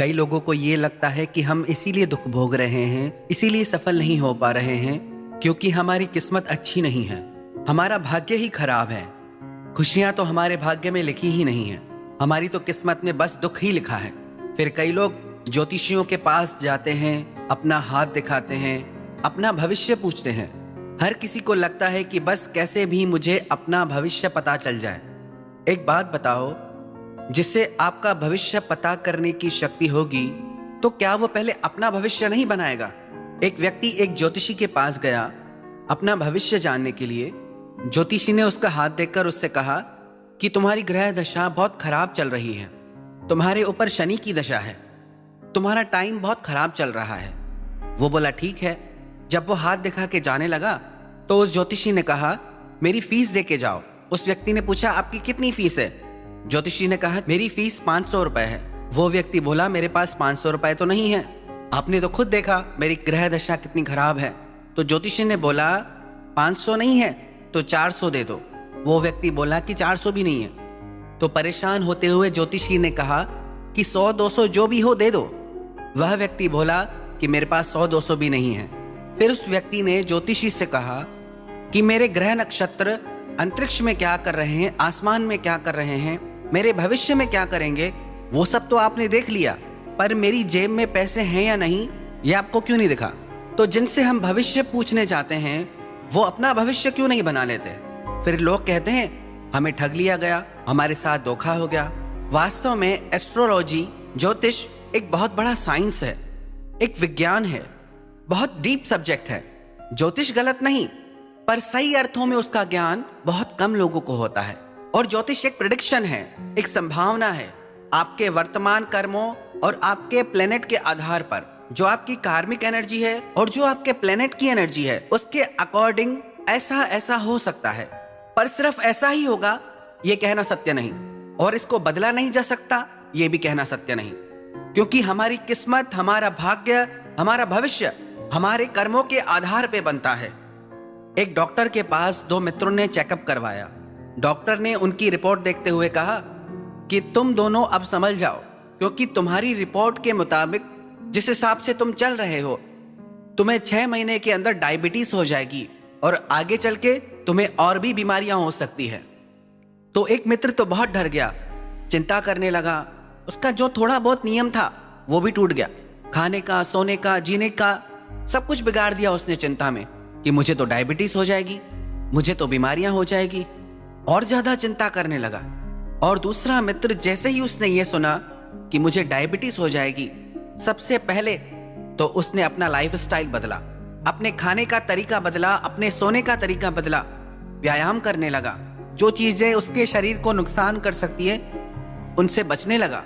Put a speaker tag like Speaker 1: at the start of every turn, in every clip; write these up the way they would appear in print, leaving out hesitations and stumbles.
Speaker 1: कई लोगों को ये लगता है कि हम इसीलिए दुख भोग रहे हैं, इसीलिए सफल नहीं हो पा रहे हैं क्योंकि हमारी किस्मत अच्छी नहीं है, हमारा भाग्य ही खराब है। खुशियां तो हमारे भाग्य में लिखी ही नहीं है, हमारी तो किस्मत में बस दुख ही लिखा है। फिर कई लोग ज्योतिषियों के पास जाते हैं, अपना हाथ दिखाते हैं, अपना भविष्य पूछते हैं। हर किसी को लगता है कि बस कैसे भी मुझे अपना भविष्य पता चल जाए। एक बात बताओ, जिससे आपका भविष्य पता करने की शक्ति होगी तो क्या वो पहले अपना भविष्य नहीं बनाएगा? एक व्यक्ति एक ज्योतिषी के पास गया अपना भविष्य जानने के लिए। ज्योतिषी ने उसका हाथ देखकर उससे कहा कि तुम्हारी ग्रह दशा बहुत खराब चल रही है, तुम्हारे ऊपर शनि की दशा है, तुम्हारा टाइम बहुत खराब चल रहा है। वो बोला ठीक है। जब वो हाथ दिखा के जाने लगा तो उस ज्योतिषी ने कहा मेरी फीस दे के जाओ। उस व्यक्ति ने पूछा आपकी कितनी फीस है? ज्योतिषी ने कहा मेरी फीस 500 रुपए है। वो व्यक्ति बोला मेरे पास 500 रुपए तो नहीं है, आपने तो खुद देखा मेरी ग्रह दशा कितनी खराब है। तो ज्योतिषी ने बोला 500 नहीं है तो 400 दे दो। वो व्यक्ति बोला कि 400 भी नहीं है। तो परेशान होते हुए ज्योतिषी ने कहा कि 100-200 जो भी हो दे दो। वह व्यक्ति बोला कि मेरे पास 100-200 भी नहीं है। फिर उस व्यक्ति ने ज्योतिषी से कहा कि मेरे ग्रह नक्षत्र अंतरिक्ष में क्या कर रहे हैं, आसमान में क्या कर रहे हैं, मेरे भविष्य में क्या करेंगे, वो सब तो आपने देख लिया, पर मेरी जेब में पैसे हैं या नहीं ये आपको क्यों नहीं दिखा? तो जिनसे हम भविष्य पूछने जाते हैं वो अपना भविष्य क्यों नहीं बना लेते? फिर लोग कहते हैं हमें ठग लिया गया, हमारे साथ धोखा हो गया। वास्तव में एस्ट्रोलॉजी, ज्योतिष एक बहुत बड़ा साइंस है, एक विज्ञान है, बहुत डीप सब्जेक्ट है। ज्योतिष गलत नहीं, पर सही अर्थों में उसका ज्ञान बहुत कम लोगों को होता है। और ज्योतिष एक प्रेडिक्शन है, एक संभावना है। आपके वर्तमान कर्मों और आपके प्लेनेट के आधार पर जो आपकी कार्मिक एनर्जी है और जो आपके प्लेनेट की एनर्जी है उसके अकॉर्डिंग ऐसा ऐसा हो सकता है, पर सिर्फ ऐसा ही होगा ये कहना सत्य नहीं, और इसको बदला नहीं जा सकता ये भी कहना सत्य नहीं। क्योंकि हमारी किस्मत, हमारा भाग्य, हमारा भविष्य हमारे कर्मों के आधार पे बनता है। एक डॉक्टर के पास दो मित्रों ने चेकअप करवाया। डॉक्टर ने उनकी रिपोर्ट देखते हुए कहा कि तुम दोनों अब संभल जाओ, क्योंकि तुम्हारी रिपोर्ट के मुताबिक जिस हिसाब से तुम चल रहे हो तुम्हें 6 महीने के अंदर डायबिटीज हो जाएगी और आगे चल के तुम्हें और भी बीमारियां हो सकती है। तो एक मित्र तो बहुत डर गया, चिंता करने लगा। उसका जो थोड़ा बहुत नियम था वो भी टूट गया। खाने का, सोने का, जीने का सब कुछ बिगाड़ दिया उसने चिंता में कि मुझे तो डायबिटीज हो जाएगी, मुझे तो बीमारियां हो जाएगी, और ज्यादा चिंता करने लगा। और दूसरा मित्र जैसे ही उसने ये सुना कि मुझे डायबिटीज हो जाएगी, सबसे पहले तो उसने अपना लाइफस्टाइल बदला, अपने खाने का तरीका बदला, अपने सोने का तरीका बदला, व्यायाम करने लगा। जो चीजें उसके शरीर को नुकसान कर सकती है उनसे बचने लगा।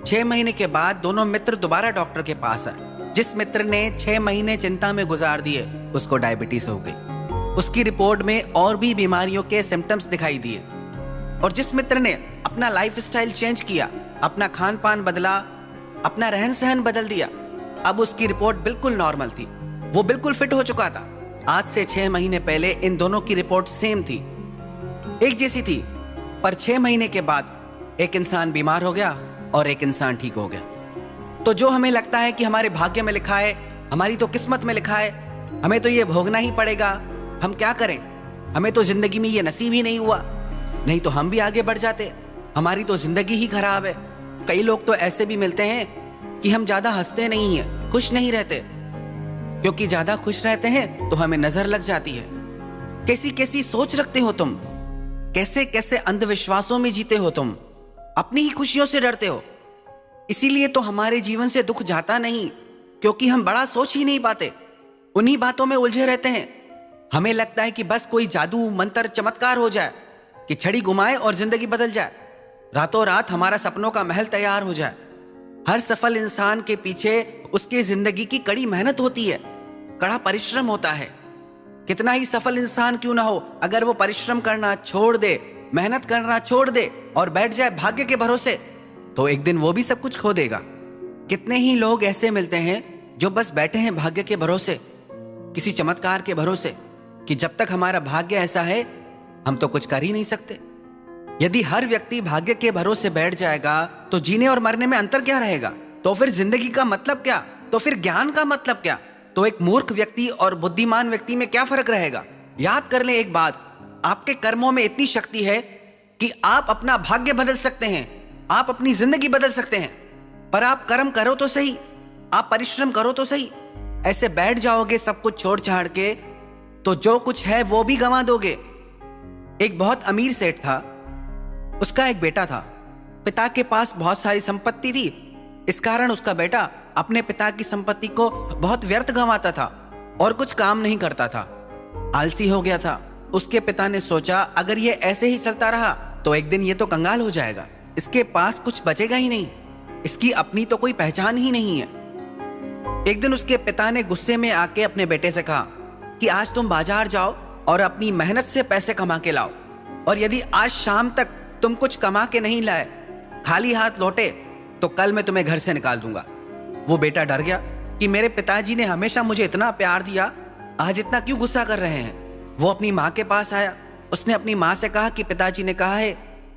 Speaker 1: 6 महीने के बाद दोनों मित्र दोबारा डॉक्टर के पास आए। जिस मित्र ने 6 महीने चिंता में गुजार दिए उसको डायबिटीज हो गई। उसकी रिपोर्ट में और भी बीमारियों के सिम्टम्स दिखाई दिए। और जिस मित्र ने अपना लाइफस्टाइल चेंज किया, अपना खान पान बदला, अपना रहन सहन बदल दिया, अब उसकी रिपोर्ट बिल्कुल नॉर्मल थी, वो बिल्कुल फिट हो चुका था। आज से 6 महीने पहले इन दोनों की रिपोर्ट सेम थी, एक जैसी थी। पर 6 महीने के बाद एक इंसान बीमार हो गया और एक इंसान ठीक हो गया। तो जो हमें लगता है कि हमारे भाग्य में लिखा है, हमारी तो किस्मत में लिखा है, हमें तो ये भोगना ही पड़ेगा, हम क्या करें, हमें तो जिंदगी में ये नसीब ही नहीं हुआ, नहीं तो हम भी आगे बढ़ जाते, हमारी तो जिंदगी ही खराब है। कई लोग तो ऐसे भी मिलते हैं कि हम ज्यादा हंसते नहीं हैं, खुश नहीं रहते, क्योंकि ज्यादा खुश रहते हैं तो हमें नजर लग जाती है। कैसी कैसी सोच रखते हो तुम, कैसे कैसे अंधविश्वासों में जीते हो तुम, अपनी ही खुशियों से डरते हो। इसीलिए तो हमारे जीवन से दुख जाता नहीं, क्योंकि हम बड़ा सोच ही नहीं पाते, उन्हीं बातों में उलझे रहते हैं। हमें लगता है कि बस कोई जादू मंत्र चमत्कार हो जाए कि छड़ी घुमाए और जिंदगी बदल जाए, रातों रात हमारा सपनों का महल तैयार हो जाए। हर सफल इंसान के पीछे उसकी जिंदगी की कड़ी मेहनत होती है, कड़ा परिश्रम होता है। कितना ही सफल इंसान क्यों ना हो, अगर वो परिश्रम करना छोड़ दे, मेहनत करना छोड़ दे और बैठ जाए भाग्य के भरोसे, तो एक दिन वो भी सब कुछ खो देगा। कितने ही लोग ऐसे मिलते हैं जो बस बैठे हैं भाग्य के भरोसे, किसी चमत्कार के भरोसे कि जब तक हमारा भाग्य ऐसा है हम तो कुछ कर ही नहीं सकते। यदि हर व्यक्ति भाग्य के भरोसे बैठ जाएगा तो जीने और मरने में अंतर क्या रहेगा? तो फिर जिंदगी का मतलब क्या? तो फिर ज्ञान का मतलब क्या? तो एक मूर्ख व्यक्ति और बुद्धिमान व्यक्ति में क्या फर्क रहेगा? याद कर लें एक बात, आपके कर्मों में इतनी शक्ति है कि आप अपना भाग्य बदल सकते हैं, आप अपनी जिंदगी बदल सकते हैं। पर आप कर्म करो तो सही, आप परिश्रम करो तो सही। ऐसे बैठ जाओगे सब कुछ छोड़ छाड़ के तो जो कुछ है वो भी गंवा दोगे। एक बहुत अमीर सेठ था, उसका एक बेटा था। पिता के पास बहुत सारी संपत्ति थी, इस कारण उसका बेटा अपने पिता की संपत्ति को बहुत व्यर्थ गंवाता था और कुछ काम नहीं करता था, आलसी हो गया था। उसके पिता ने सोचा अगर ये ऐसे ही चलता रहा तो एक दिन ये तो कंगाल हो जाएगा, इसके पास कुछ बचेगा ही नहीं, इसकी अपनी तो कोई पहचान ही नहीं है। एक दिन उसके पिता ने गुस्से में आके अपने बेटे से कहा कि आज तुम बाजार जाओ और अपनी मेहनत से पैसे कमा के लाओ, और यदि आज शाम तक तुम कुछ कमा के नहीं लाए, खाली हाथ लौटे, तो कल मैं तुम्हें घर से निकाल दूंगा। वो बेटा डर गया कि मेरे पिताजी ने हमेशा मुझे इतना प्यार दिया, आज इतना क्यों गुस्सा कर रहे हैं। वो अपनी माँ के पास आया, उसने अपनी माँ से कहा कि पिताजी ने कहा है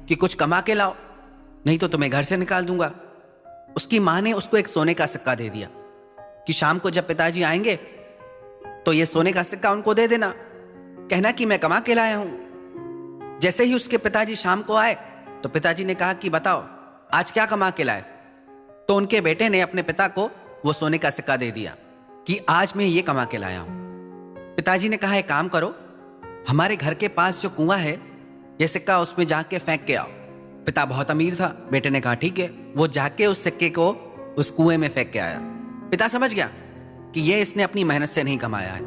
Speaker 1: कि कुछ कमा के लाओ, नहीं तो तुम्हें घर से निकाल दूंगा। उसकी माँ ने उसको एक सोने का सिक्का दे दिया कि शाम को जब पिताजी आएंगे तो ये सोने का सिक्का उनको दे देना, कहना कि मैं कमा के लाया हूं। जैसे ही उसके पिताजी शाम को आए तो पिताजी ने कहा कि बताओ आज क्या कमा के लाए। तो उनके बेटे ने अपने पिता को वो सोने का सिक्का दे दिया कि आज मैं ये कमा के लाया हूं। पिताजी ने कहा एक काम करो, हमारे घर के पास जो कुआं है ये सिक्का उसमें जाके फेंक के आओ। पिता बहुत अमीर था, बेटे ने कहा ठीक है। वो जाके उस सिक्के को उस कुएं में फेंक के आया। पिता समझ गया कि ये इसने अपनी मेहनत से नहीं कमाया है,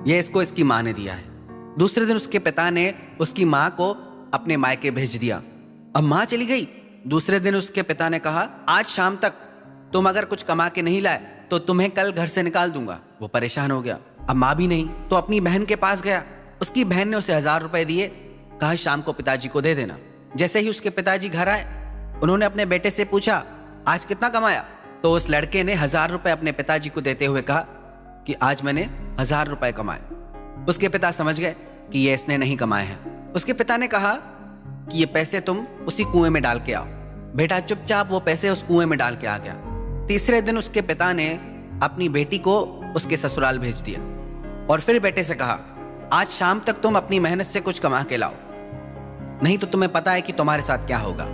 Speaker 1: ये इसको इसकी माँ ने दिया है। दूसरे दिन उसके पिता ने उसकी माँ को अपने मायके भेज दिया। अब माँ चली गई। दूसरे दिन उसके पिता ने कहा आज शाम तक तुम अगर कुछ कमा के नहीं लाए तो तुम्हें कल घर से निकाल दूंगा। वो परेशान हो गया, अब माँ भी नहीं, तो अपनी बहन के पास गया। उसकी बहन ने उसे 1000 रुपए दिए, कहा शाम को पिताजी को दे देना। जैसे ही उसके पिताजी घर आए, उन्होंने अपने बेटे से पूछा आज कितना कमाया। तो उस लड़के ने 1000 रुपए अपने पिताजी को देते हुए कहा कि आज मैंने 1000 रुपए कमाए। उसके पिता समझ गए कि ये इसने नहीं कमाए हैं। उसके पिता ने कहा कि ये पैसे तुम उसी कुएं में डाल के आओ। बेटा चुपचाप वो पैसे उस कुएं में डाल के आ गया। तीसरे दिन उसके पिता ने अपनी बेटी को उसके ससुराल भेज दिया और फिर बेटे से कहा आज शाम तक तुम अपनी मेहनत से कुछ कमा के लाओ, नहीं तो तुम्हें पता है कि तुम्हारे साथ क्या होगा।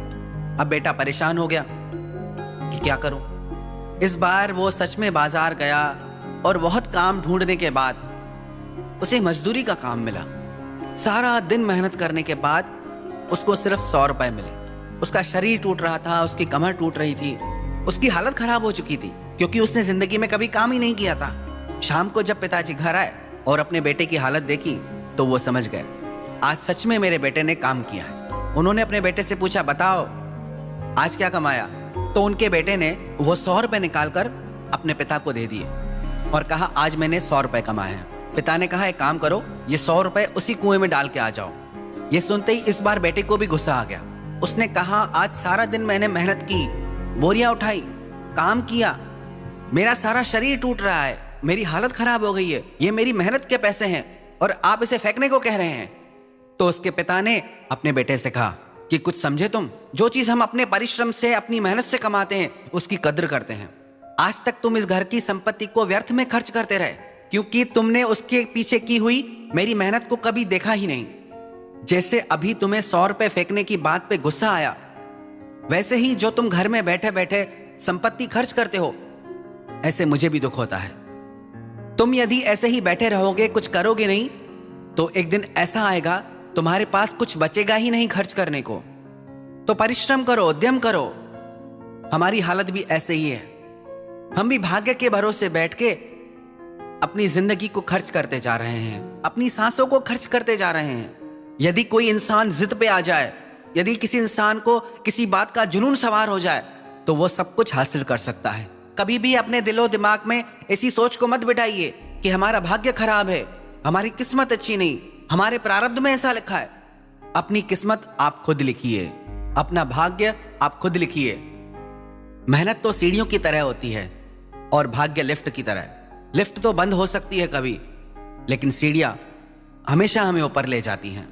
Speaker 1: अब बेटा परेशान हो गया कि क्या करूं। इस बार वो सच में बाजार गया और बहुत काम ढूंढने के बाद उसे मजदूरी का काम मिला। सारा दिन मेहनत करने के बाद उसको सिर्फ 100 रुपए मिले। उसका शरीर टूट रहा था, उसकी कमर टूट रही थी, उसकी हालत खराब हो चुकी थी क्योंकि उसने जिंदगी में कभी काम ही नहीं किया था। शाम को जब पिताजी घर आए और अपने बेटे की हालत देखी तो वो समझ गए आज सच में मेरे बेटे ने काम किया है। उन्होंने अपने बेटे से पूछा बताओ आज क्या कमाया। तो उनके बेटे ने वो 100 रुपए निकालकर अपने पिता को दे दिए और कहा आज मैंने 100 रुपए कमाए हैं। पिता ने कहा एक काम करो, ये 100 रुपए उसी कुएं में डाल के आ जाओ। ये सुनते ही इस बार बेटे को भी गुस्सा आ गया। उसने कहा आज सारा दिन मैंने मेहनत की, बोरियां उठाई, काम किया, मेरा सारा शरीर टूट रहा है, मेरी हालत खराब हो गई है, ये मेरी मेहनत के पैसे हैं और आप इसे फेंकने को कह रहे हैं। तो उसके पिता ने अपने बेटे से कहा कि कुछ समझे तुम, जो चीज हम अपने परिश्रम से अपनी मेहनत से कमाते हैं उसकी कद्र करते हैं। आज तक तुम इस घर की संपत्ति को व्यर्थ में खर्च करते रहे क्योंकि तुमने उसके पीछे की हुई मेरी मेहनत को कभी देखा ही नहीं। जैसे अभी तुम्हें 100 रुपए फेंकने की बात पे गुस्सा आया, वैसे ही जो तुम घर में बैठे बैठे संपत्ति खर्च करते हो, ऐसे मुझे भी दुख होता है। तुम यदि ऐसे ही बैठे रहोगे, कुछ करोगे नहीं, तो एक दिन ऐसा आएगा तुम्हारे पास कुछ बचेगा ही नहीं खर्च करने को। तो परिश्रम करो, उद्यम करो। हमारी हालत भी ऐसे ही है, हम भी भाग्य के भरोसे बैठ के अपनी जिंदगी को खर्च करते जा रहे हैं, अपनी सांसों को खर्च करते जा रहे हैं। यदि कोई इंसान जिद पे आ जाए, यदि किसी इंसान को किसी बात का जुनून सवार हो जाए, तो वो सब कुछ हासिल कर सकता है। कभी भी अपने दिलो दिमाग में ऐसी सोच को मत बिठाइए कि हमारा भाग्य खराब है, हमारी किस्मत अच्छी नहीं, हमारे प्रारब्ध में ऐसा लिखा है। अपनी किस्मत आप खुद लिखिए, अपना भाग्य आप खुद लिखिए। मेहनत तो सीढ़ियों की तरह होती है और भाग्य लिफ्ट की तरह। लिफ्ट तो बंद हो सकती है कभी, लेकिन सीढ़ियां हमेशा हमें ऊपर ले जाती हैं।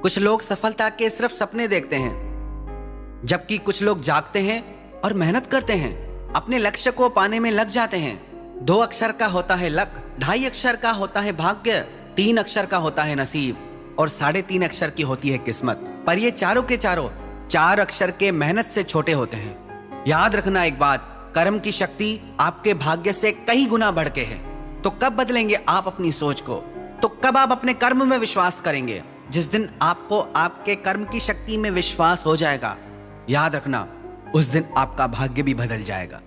Speaker 1: कुछ लोग सफलता के सिर्फ सपने देखते हैं, जबकि कुछ लोग जागते हैं और मेहनत करते हैं। अपने लक्ष्य को पाने में लग जाते हैं। 2 अक्षर का होता है लक, 2.5 अक्षर का होता है भाग्य, 3 अक्षर का होता है नसीब और 3.5 अक्षर की होती है किस्मत। पर ये चारों के चारों 4 अक्षर के मेहनत से छोटे होते हैं। याद रखना एक बात, कर्म की शक्ति आपके भाग्य से कई गुना बढ़ के है। तो कब बदलेंगे आप अपनी सोच को? तो कब आप अपने कर्म में विश्वास करेंगे? जिस दिन आपको आपके कर्म की शक्ति में विश्वास हो जाएगा, याद रखना उस दिन आपका भाग्य भी बदल जाएगा।